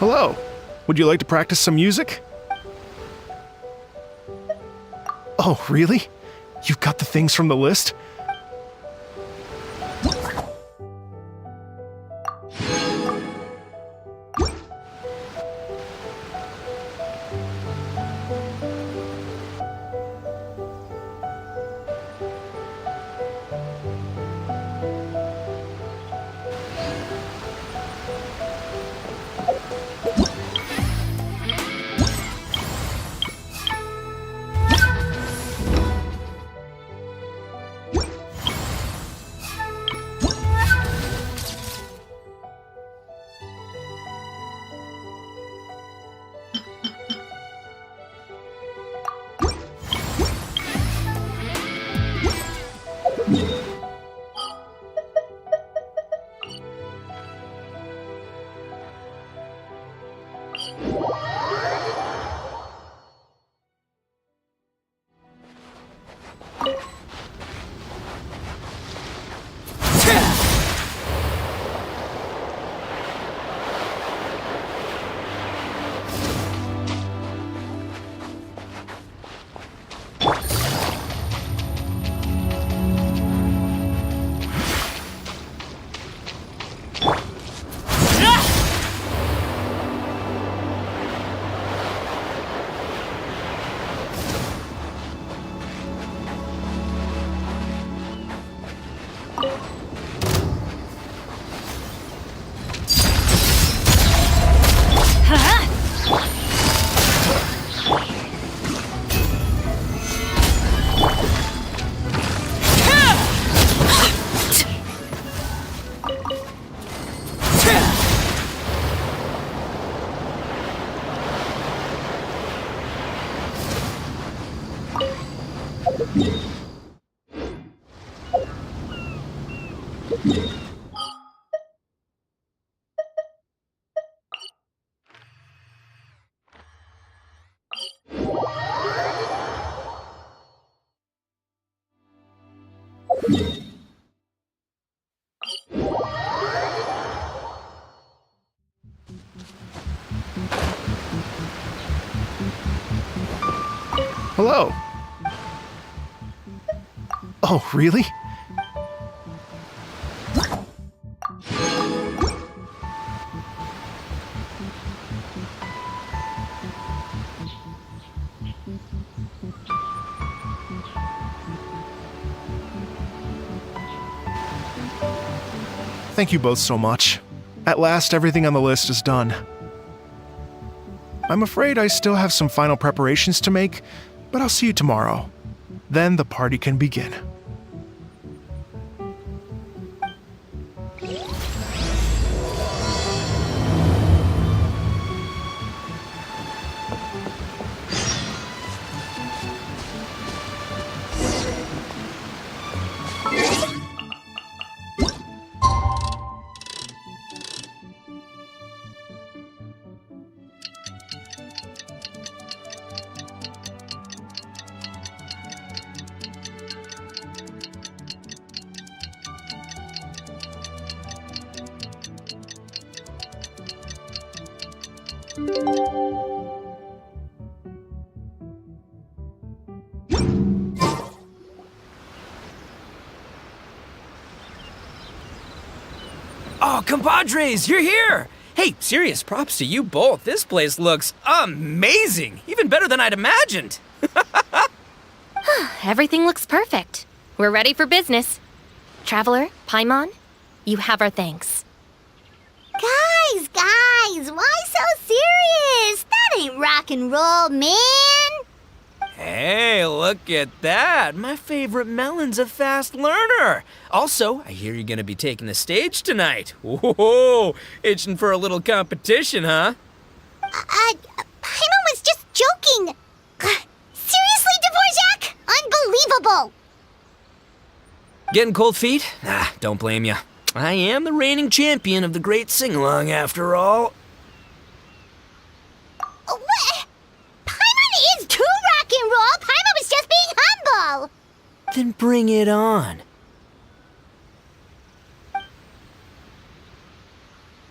Hello. Would you like to practice some music? Oh, really? You've got the things from the list? Hello. Oh, really? Thank you both so much. At last, everything on the list is done. I'm afraid I still have some final preparations to make, but I'll see you tomorrow. Then the party can begin. Oh, compadres, you're here! Hey, serious props to you both. This place looks amazing! Even better than I'd imagined! Everything looks perfect. We're ready for business. Traveler, Paimon, you have our thanks. Guys, why so serious? That ain't rock and roll, man! Hey, look at that! My favorite melon's a fast learner! Also, I hear you're gonna be taking the stage tonight. Whoa, itching for a little competition, huh? Paimon was just joking! Seriously, Dvorak? Unbelievable! Getting cold feet? Don't blame ya. I am the reigning champion of the great sing-along, after all. What? Paimon is too rock and roll! Paimon was just being humble! Then bring it on.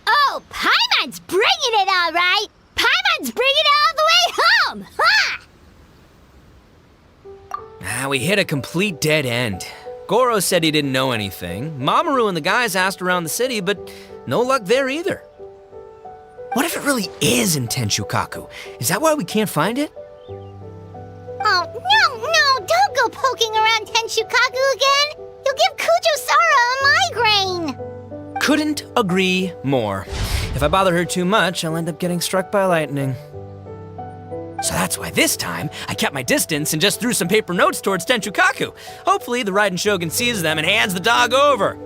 Oh, Paimon Paimon's bringing it all right! Paimon's bringing it all the way home! Ha! We hit a complete dead end. Goro said he didn't know anything. Mamoru and the guys asked around the city, but no luck there either. What if it really is in Tenshukaku? Is that why we can't find it? Oh, no, don't go poking around Tenshukaku again! You'll give Kujo-Sara a migraine! Couldn't agree more. If I bother her too much, I'll end up getting struck by lightning. So that's why this time, I kept my distance and just threw some paper notes towards Tenshukaku. Hopefully the Raiden Shogun sees them and hands the dog over.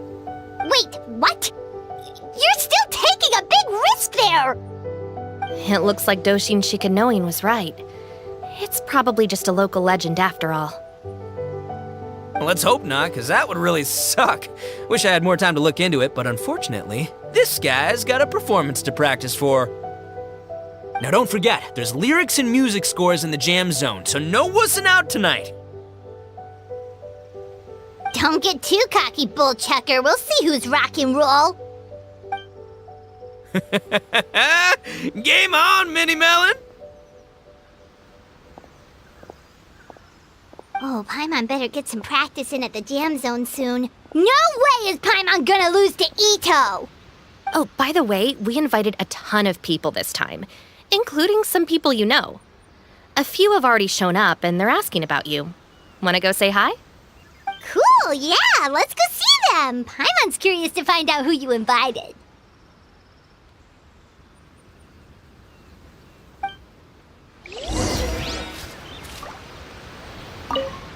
Wait, what? You're still taking a big risk there! It looks like Doshin Shikanoin was right. It's probably just a local legend after all. Well, let's hope not, because that would really suck. Wish I had more time to look into it, but unfortunately, this guy's got a performance to practice for. Now don't forget, there's lyrics and music scores in the jam zone, so no wussing out tonight. Don't get too cocky, bullchucker. We'll see who's rock and roll. Game on, Mini Melon! Oh, Paimon better get some practice in at the jam zone soon. No way is Paimon gonna lose to Ito! Oh, by the way, we invited a ton of people this time, including some people you know. A few have already shown up, and they're asking about you. Wanna go say hi? Cool, yeah, let's go see them. Paimon's curious to find out who you invited.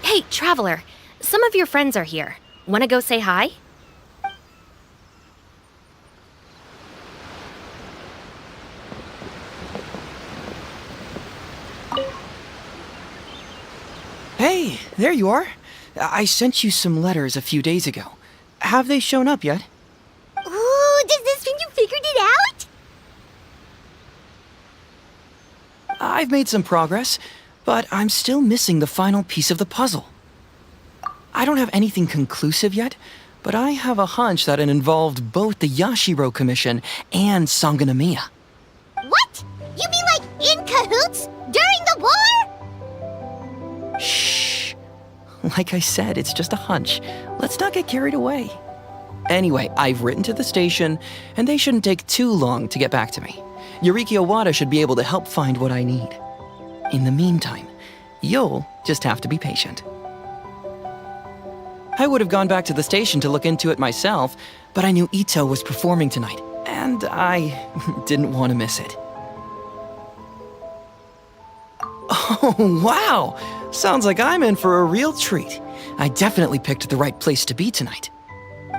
Hey, Traveler, some of your friends are here. Wanna go say hi? Hey, there you are. I sent you some letters a few days ago. Have they shown up yet? Ooh, does this mean you figured it out? I've made some progress, but I'm still missing the final piece of the puzzle. I don't have anything conclusive yet, but I have a hunch that it involved both the Yashiro Commission and Sangonomiya. What? You mean like in cahoots? During the war? Shh. Like I said, it's just a hunch. Let's not get carried away. Anyway, I've written to the station, and they shouldn't take too long to get back to me. Yuriki Owada should be able to help find what I need. In the meantime, you'll just have to be patient. I would have gone back to the station to look into it myself, but I knew Ito was performing tonight, and I didn't want to miss it. Oh, wow! Sounds like I'm in for a real treat. I definitely picked the right place to be tonight.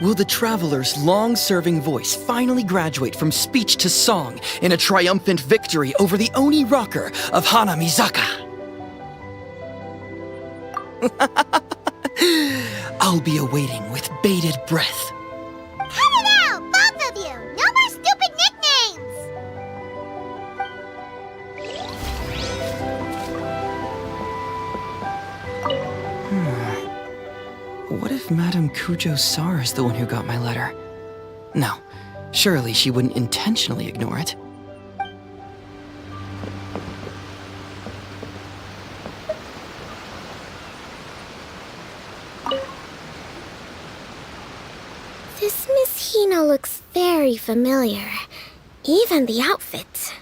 Will the Traveler's long-serving voice finally graduate from speech to song in a triumphant victory over the Oni rocker of Hanamizaka? I'll be awaiting with bated breath. Cut it out, both of you! No more stupid nicknames! What if Madame Kujo-Sara is the one who got my letter? No, surely she wouldn't intentionally ignore it. This Miss Hina looks very familiar. Even the outfit.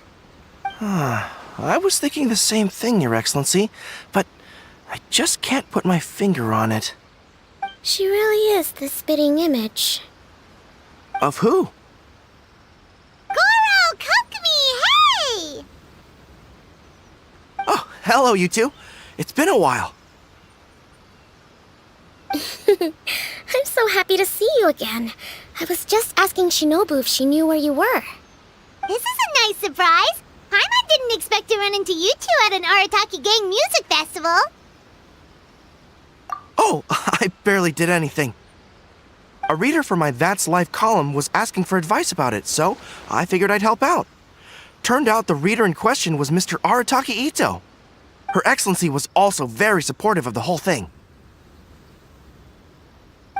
I was thinking the same thing, Your Excellency, but I just can't put my finger on it. She really is the spitting image. Of who? Goro, come to me, hey! Oh, hello, you two. It's been a while. I'm so happy to see you again. I was just asking Shinobu if she knew where you were. This is a nice surprise. Paimon didn't expect to run into you two at an Arataki gang music festival. Oh, I barely did anything. A reader for my That's Life column was asking for advice about it, so I figured I'd help out. Turned out the reader in question was Mr. Arataki Ito. Her Excellency was also very supportive of the whole thing.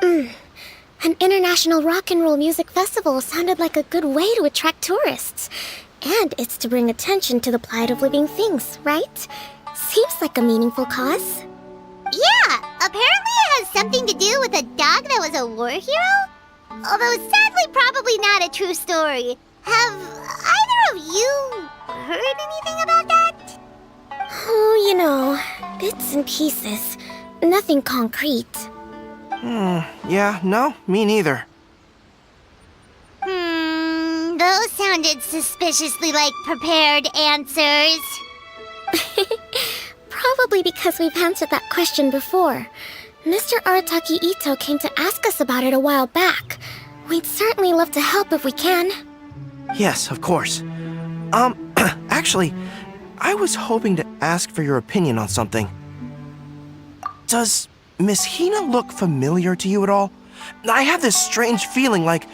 I'm An international rock and roll music festival sounded like a good way to attract tourists. And it's to bring attention to the plight of living things, right? Seems like a meaningful cause. Yeah, apparently it has something to do with a dog that was a war hero? Although sadly probably not a true story. Have either of you heard anything about that? Oh, you know, bits and pieces. Nothing concrete. Yeah, no, me neither. Those sounded suspiciously like prepared answers. Probably because we've answered that question before. Mr. Arataki Ito came to ask us about it a while back. We'd certainly love to help if we can. Yes, of course. Actually, I was hoping to ask for your opinion on something. Does Miss Hina look familiar to you at all? I have this strange feeling like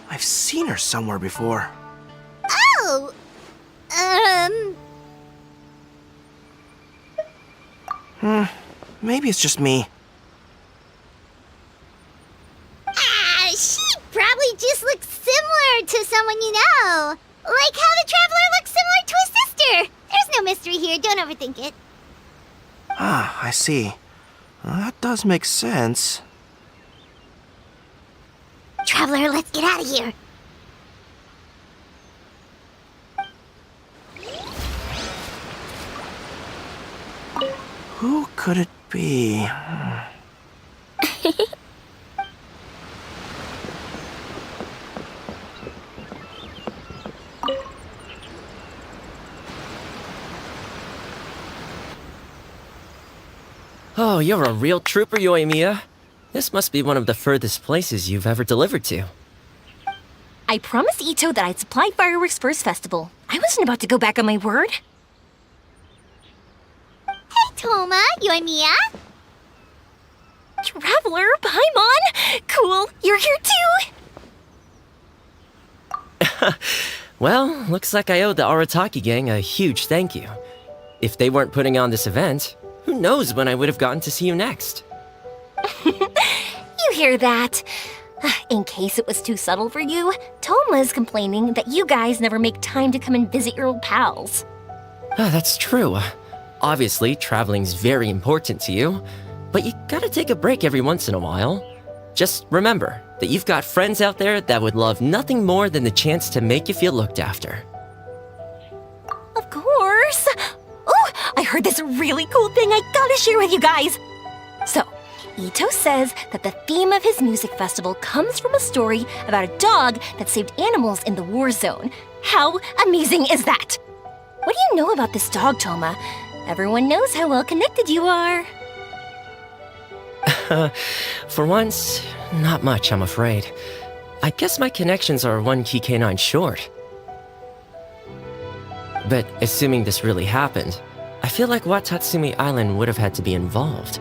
I've seen her somewhere before. Oh! Maybe it's just me. She probably just looks similar to someone you know. Like how the Traveler looks similar to his sister. There's no mystery here, don't overthink it. Ah, I see. That does make sense. Traveler, let's get out of here. Who could it be? Oh, you're a real trooper, Yoimiya. This must be one of the furthest places you've ever delivered to. I promised Ito that I'd supply fireworks for his festival. I wasn't about to go back on my word. Hey, Toma, Yoimiya. Traveler, Paimon! Cool, you're here too! Well, looks like I owe the Arataki gang a huge thank you. If they weren't putting on this event, who knows when I would have gotten to see you next. You hear that? In case it was too subtle for you, Toma's complaining that you guys never make time to come and visit your old pals. That's true. Obviously, traveling's very important to you, but you gotta take a break every once in a while. Just remember that you've got friends out there that would love nothing more than the chance to make you feel looked after. Of course! Oh, I heard this really cool thing I gotta share with you guys! So, Ito says that the theme of his music festival comes from a story about a dog that saved animals in the war zone. How amazing is that? What do you know about this dog, Toma? Everyone knows how well connected you are. For once, not much, I'm afraid. I guess my connections are one key canine short. But assuming this really happened, I feel like Watatsumi Island would have had to be involved.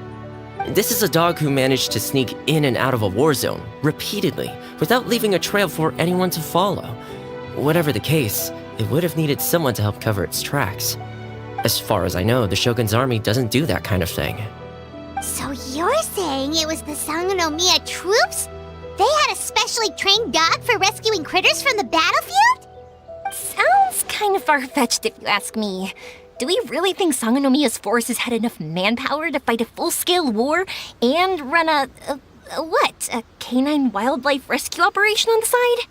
This is a dog who managed to sneak in and out of a war zone, repeatedly, without leaving a trail for anyone to follow. Whatever the case, it would have needed someone to help cover its tracks. As far as I know, the Shogun's army doesn't do that kind of thing. So you're saying it was the Sangonomiya troops? They had a specially trained dog for rescuing critters from the battlefield? Sounds kind of far-fetched if you ask me. Do we really think Sangonomiya's forces had enough manpower to fight a full-scale war and run a canine wildlife rescue operation on the side?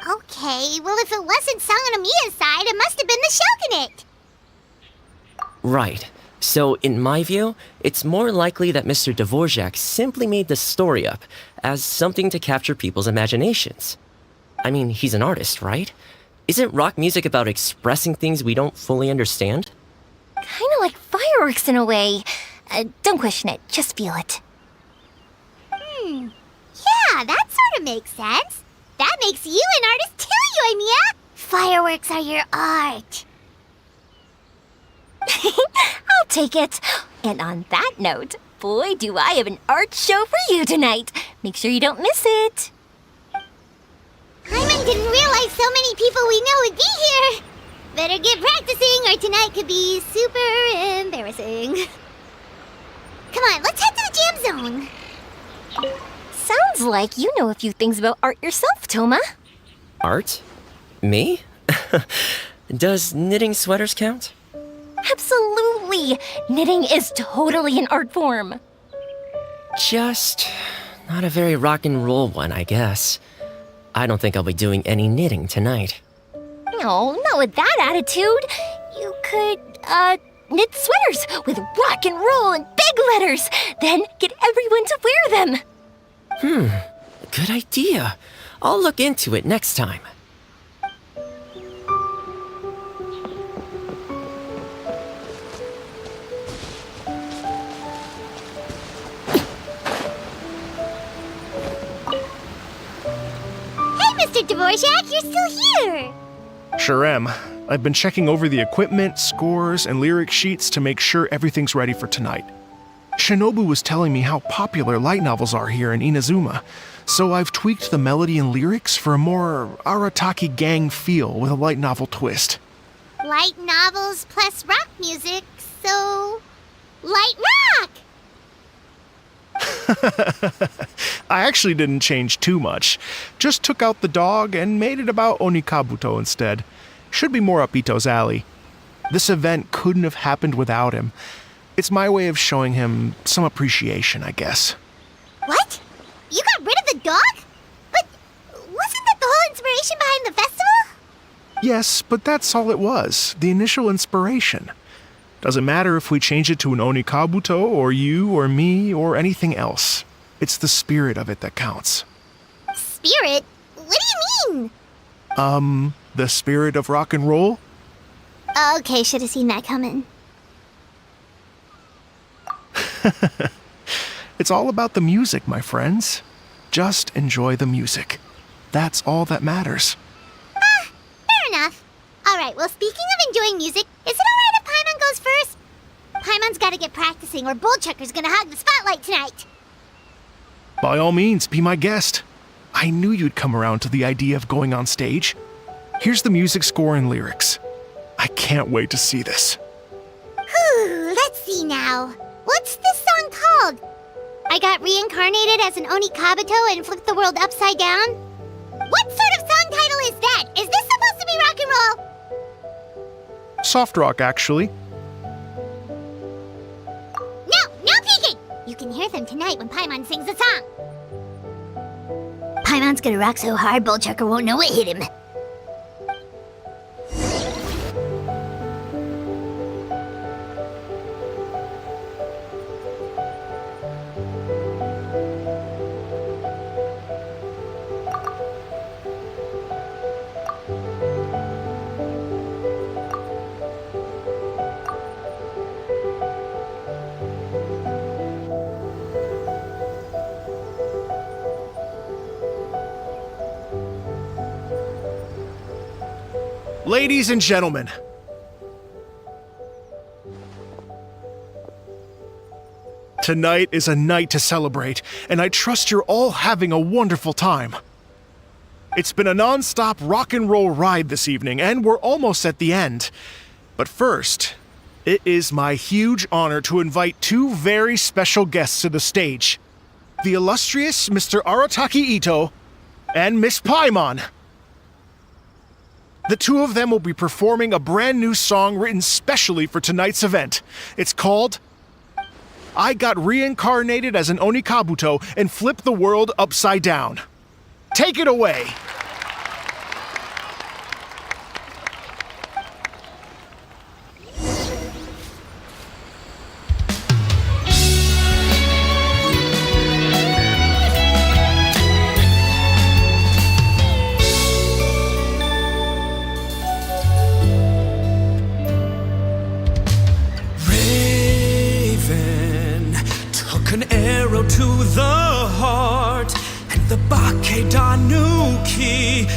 Okay, well if it wasn't Sangonomiya's side, it must have been the Shogunate. Right. So, in my view, it's more likely that Mr. Dvorak simply made the story up as something to capture people's imaginations. I mean, he's an artist, right? Isn't rock music about expressing things we don't fully understand? Kinda like fireworks in a way. Don't question it, just feel it. Yeah, that sort of makes sense. That makes you an artist too, Yoimiya. Fireworks are your art. I'll take it. And on that note, boy, do I have an art show for you tonight. Make sure you don't miss it. Hyman didn't realize so many people we know would be here. Better get practicing or tonight could be super embarrassing. Come on, let's head to the jam zone. Sounds like you know a few things about art yourself, Toma. Art? Me? Does knitting sweaters count? Absolutely! Knitting is totally an art form. Just not a very rock and roll one, I guess. I don't think I'll be doing any knitting tonight. No, not with that attitude. You could, knit sweaters with rock and roll and big letters, then get everyone to wear them. Good idea. I'll look into it next time. Mr. Dvorak, you're still here! Sure am. I've been checking over the equipment, scores, and lyric sheets to make sure everything's ready for tonight. Shinobu was telling me how popular light novels are here in Inazuma, so I've tweaked the melody and lyrics for a more Arataki gang feel with a light novel twist. Light novels plus rock music, so... light rock! I actually didn't change too much. Just took out the dog and made it about Onikabuto instead. Should be more up Ito's alley. This event couldn't have happened without him. It's my way of showing him some appreciation, I guess. What? You got rid of the dog? But wasn't that the whole inspiration behind the festival? Yes, but that's all it was. The initial inspiration. Doesn't matter if we change it to an Onikabuto, or you, or me, or anything else. It's the spirit of it that counts. Spirit? What do you mean? The spirit of rock and roll? Okay, should have seen that coming. It's all about the music, my friends. Just enjoy the music. That's all that matters. Fair enough. Alright, well, speaking of enjoying music, is it alright if Paimon goes first? Paimon's gotta get practicing, or Bullchucker's gonna hog the spotlight tonight. By all means, be my guest. I knew you'd come around to the idea of going on stage. Here's the music score and lyrics. I can't wait to see this. Whew, let's see now. What's this song called? I got reincarnated as an Onikabuto and flipped the world upside down? What sort of song title is that? Is this supposed to be rock and roll? Soft rock, actually. No peeking! You can hear them tonight when Paimon sings the song. Paimon's gonna rock so hard, Bullchucker won't know it hit him. Ladies and gentlemen, tonight is a night to celebrate, and I trust you're all having a wonderful time. It's been a non-stop rock and roll ride this evening, and we're almost at the end. But first, it is my huge honor to invite two very special guests to the stage. The illustrious Mr. Arataki Ito and Miss Paimon. The two of them will be performing a brand new song written specially for tonight's event. It's called I Got Reincarnated as an Onikabuto and Flipped the World Upside Down. Take it away! An arrow to the heart, and the Bakedanuki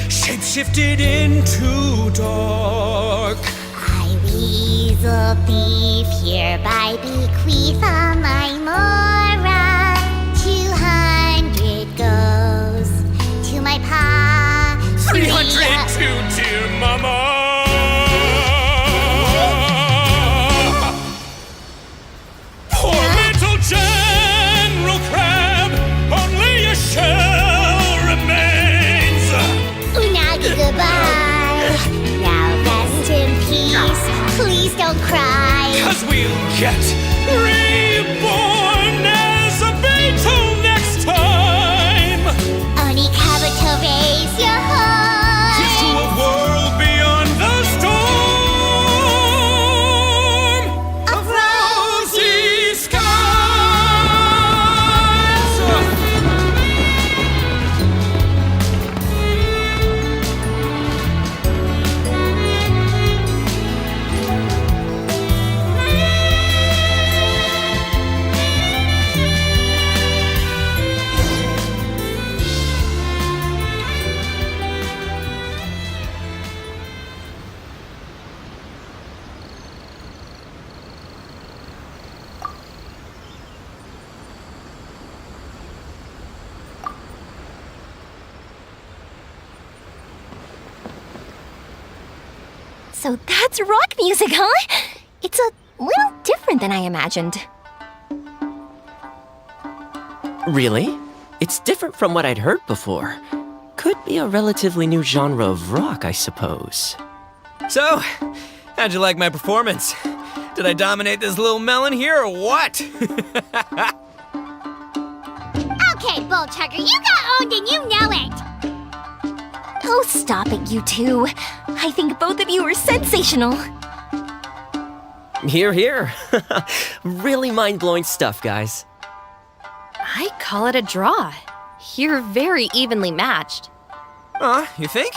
shapeshifted into dark. I, weasel thief, hereby bequeath all my mora. 200 goes to my pa. 300 to dear mama. Poor little General Crab, only a shell Get reborn as a beetle next time! Oni Kabuto, raise your heart! To a world beyond the storm of rosy skies! So that's rock music, huh? It's a little different than I imagined. Really? It's different from what I'd heard before. Could be a relatively new genre of rock, I suppose. So, how'd you like my performance? Did I dominate this little melon here or what? Okay, Bull Chugger, you got owned and you know it! Oh, stop it, you two. I think both of you are sensational. Here, here. Really mind-blowing stuff, guys. I call it a draw. You're very evenly matched. You think?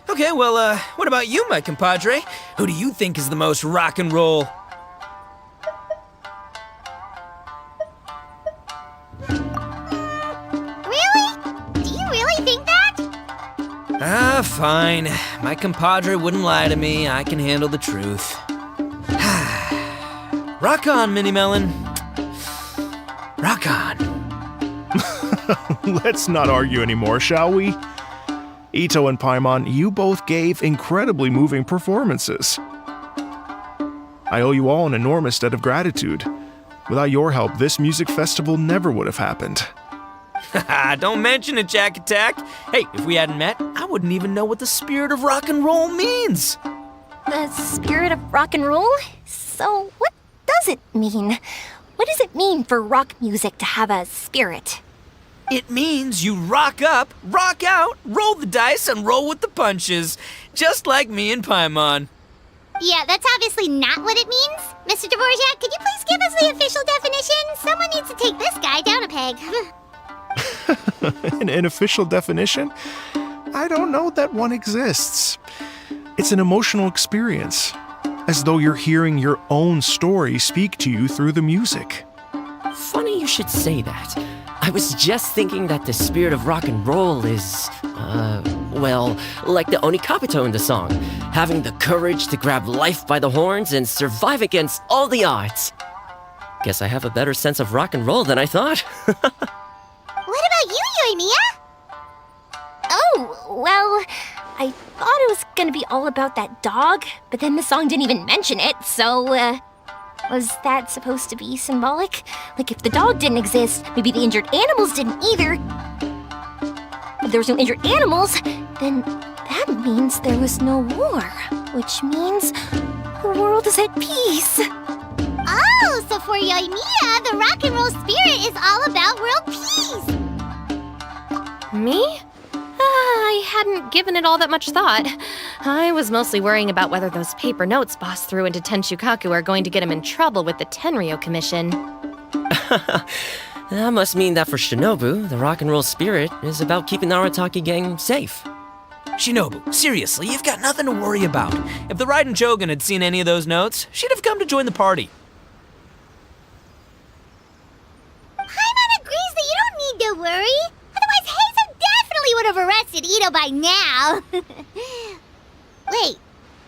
Okay, well, what about you, my compadre? Who do you think is the most rock and roll? Really? Do you really think that? Fine. My compadre wouldn't lie to me. I can handle the truth. Rock on, Mini Melon. Rock on. Let's not argue anymore, shall we? Ito and Paimon, you both gave incredibly moving performances. I owe you all an enormous debt of gratitude. Without your help, this music festival never would have happened. Don't mention it, Jack Attack. Hey, if we hadn't met, I wouldn't even know what the spirit of rock and roll means. The spirit of rock and roll? So, what does it mean? What does it mean for rock music to have a spirit? It means you rock up, rock out, roll the dice, and roll with the punches. Just like me and Paimon. Yeah, that's obviously not what it means. Mr. Dvorak, could you please give us the official definition? Someone needs to take this guy down a peg. An official definition? I don't know that one exists. It's an emotional experience, as though you're hearing your own story speak to you through the music. Funny you should say that. I was just thinking that the spirit of rock and roll is, well, like the Oni Kabuto in the song, having the courage to grab life by the horns and survive against all the odds. Guess I have a better sense of rock and roll than I thought. What about you, Yoimiya? Oh, well, I thought it was gonna be all about that dog, but then the song didn't even mention it, so, was that supposed to be symbolic? Like, if the dog didn't exist, maybe the injured animals didn't either. If there was no injured animals, then that means there was no war, which means the world is at peace. Oh, so for Yoimiya, the rock and roll spirit is all about world peace. Me? I hadn't given it all that much thought. I was mostly worrying about whether those paper notes Boss threw into Tenshukaku are going to get him in trouble with the Tenryo Commission. That must mean that for Shinobu, the rock and roll spirit is about keeping the Arataki gang safe. Shinobu, seriously, you've got nothing to worry about. If the Raiden Shogun had seen any of those notes, she'd have come to join the party. Paimon agrees that you don't need to worry. Otherwise, Heizo definitely would have arrested Ito by now. Wait,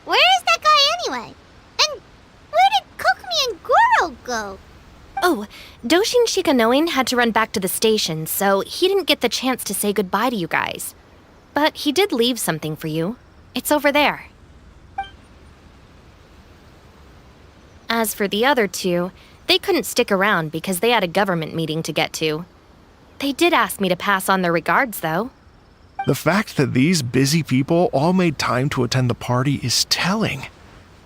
where is that guy anyway? And where did Kokumi and Goro go? Oh, Doshin Shikanoin had to run back to the station, so he didn't get the chance to say goodbye to you guys. But he did leave something for you. It's over there. As for the other two, they couldn't stick around because they had a government meeting to get to. They did ask me to pass on their regards, though. The fact that these busy people all made time to attend the party is telling.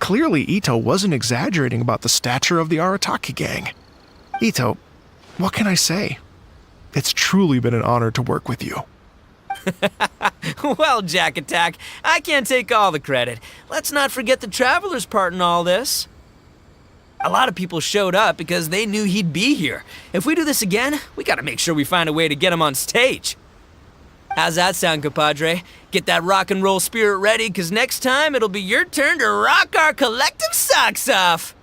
Clearly, Ito wasn't exaggerating about the stature of the Arataki gang. Ito, what can I say? It's truly been an honor to work with you. Well, Jack Attack, I can't take all the credit. Let's not forget the Traveler's part in all this. A lot of people showed up because they knew he'd be here. If we do this again, we gotta make sure we find a way to get him on stage. How's that sound, compadre? Get that rock and roll spirit ready, because next time it'll be your turn to rock our collective socks off.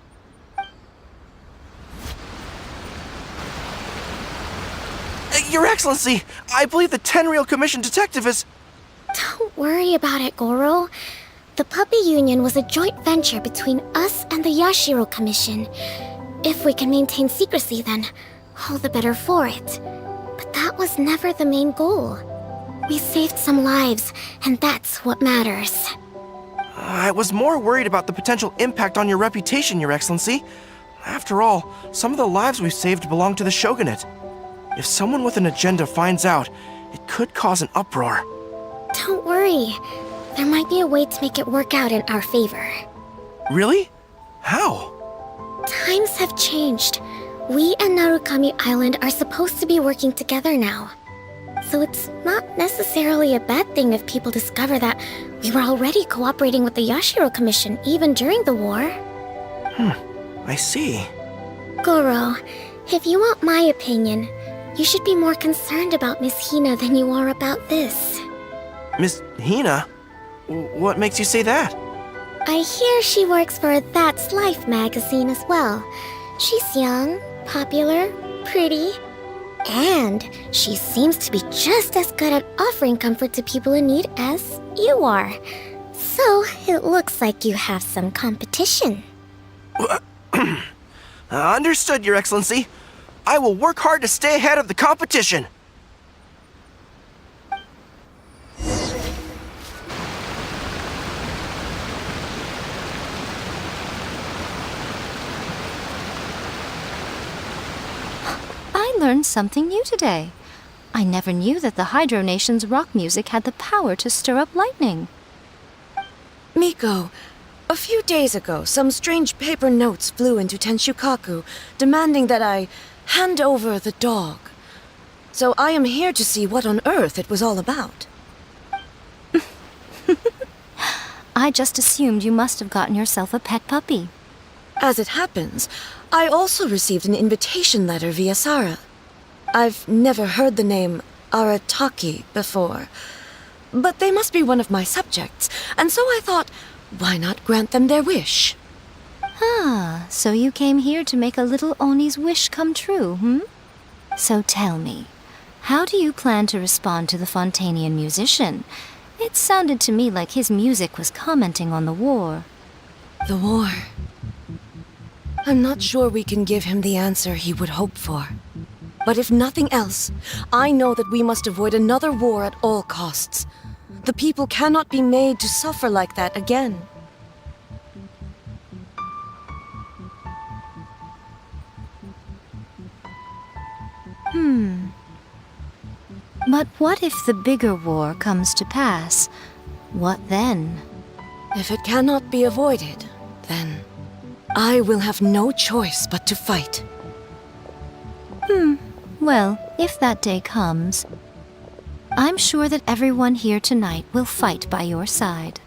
Your Excellency, I believe the Tenryou Commission detective is... Don't worry about it, Goro. The Puppy Union was a joint venture between us and the Yashiro Commission. If we can maintain secrecy, then all the better for it. But that was never the main goal. We saved some lives, and that's what matters. I was more worried about the potential impact on your reputation, Your Excellency. After all, some of the lives we've saved belong to the Shogunate. If someone with an agenda finds out, it could cause an uproar. Don't worry. There might be a way to make it work out in our favor. Really? How? Times have changed. We and Narukami Island are supposed to be working together now. So it's not necessarily a bad thing if people discover that we were already cooperating with the Yashiro Commission even during the war. I see. Goro, if you want my opinion, you should be more concerned about Miss Hina than you are about this. Miss Hina? What makes you say that? I hear she works for That's Life magazine as well. She's young, popular, pretty, and she seems to be just as good at offering comfort to people in need as you are. So it looks like you have some competition. Understood, Your Excellency. I will work hard to stay ahead of the competition. I learned something new today. I never knew that the Hydro Nation's rock music had the power to stir up lightning. Miko, a few days ago, some strange paper notes flew into Tenshukaku, demanding that I hand over the dog. So I am here to see what on earth it was all about. I just assumed you must have gotten yourself a pet puppy. As it happens, I also received an invitation letter via Sara. I've never heard the name Arataki before, but they must be one of my subjects, and so I thought, why not grant them their wish? Ah, so you came here to make a little Oni's wish come true, hmm? So tell me, how do you plan to respond to the Fontanian musician? It sounded to me like his music was commenting on the war. The war. I'm not sure we can give him the answer he would hope for. But if nothing else, I know that we must avoid another war at all costs. The people cannot be made to suffer like that again. But what if the bigger war comes to pass? What then? If it cannot be avoided, then I will have no choice but to fight. Well, if that day comes, I'm sure that everyone here tonight will fight by your side.